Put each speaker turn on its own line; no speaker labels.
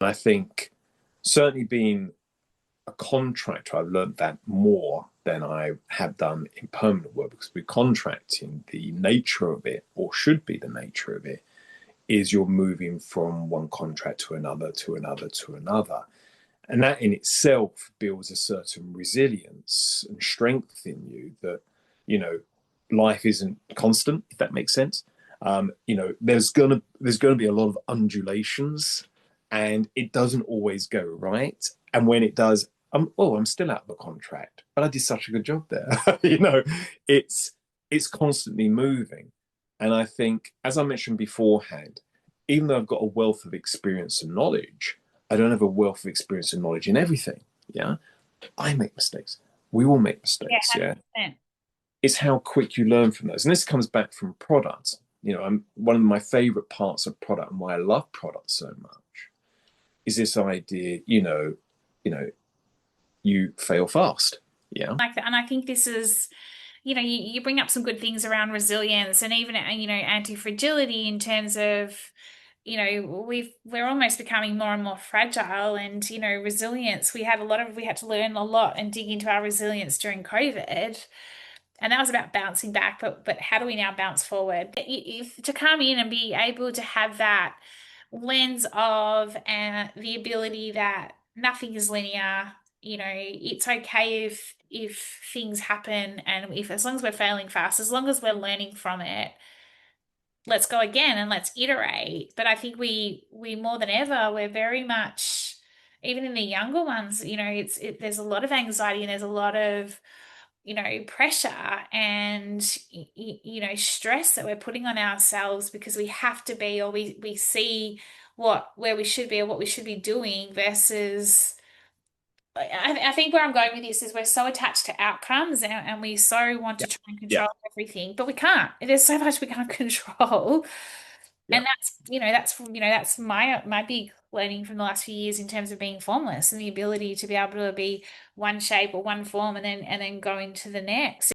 I think certainly being a contractor, I've learned that more than I have done in permanent work because with contracting, the nature of it, or should be the nature of it, is you're moving from one contract to another, to another, to another. And that in itself builds a certain resilience and strength in you that, you know, life isn't constant, if that makes sense. There's gonna be a lot of undulations and it doesn't always go right. And when it does, I'm still out of the contract, but I did such a good job there. It's it's constantly moving. And I think, as I mentioned beforehand, even though I've got a wealth of experience and knowledge, I don't have a wealth of experience and knowledge in everything. Yeah. I make mistakes. We all make
Yeah,
mistakes. Yeah.
100%.
It's how quick you learn from those. And this comes back from products. I'm one of my favorite parts of product and why I love product so much is this idea, you know, you fail fast. Yeah.
Like that. And I think this is, you bring up some good things around resilience and even, anti-fragility in terms of, we're almost becoming more and more fragile and, resilience. We had to learn a lot and dig into our resilience during COVID. And that was about bouncing back, but how do we now bounce forward? If to come in and be able to have that lens of the ability that nothing is linear, it's okay if things happen and if as long as we're failing fast, as long as we're learning from it, let's go again and let's iterate. But I think we more than ever, we're very much even in the younger ones, there's a lot of anxiety and there's a lot of pressure and stress that we're putting on ourselves because we have to be or we see where we should be or what we should be doing versus I think where I'm going with this is we're so attached to outcomes and we so want
Yeah.
to try and
Yeah.
control everything, but we can't. There's so much we can't control.
Yeah.
And that's my big learning from the last few years in terms of being formless and the ability to be able to be one shape or one form and then go into the next.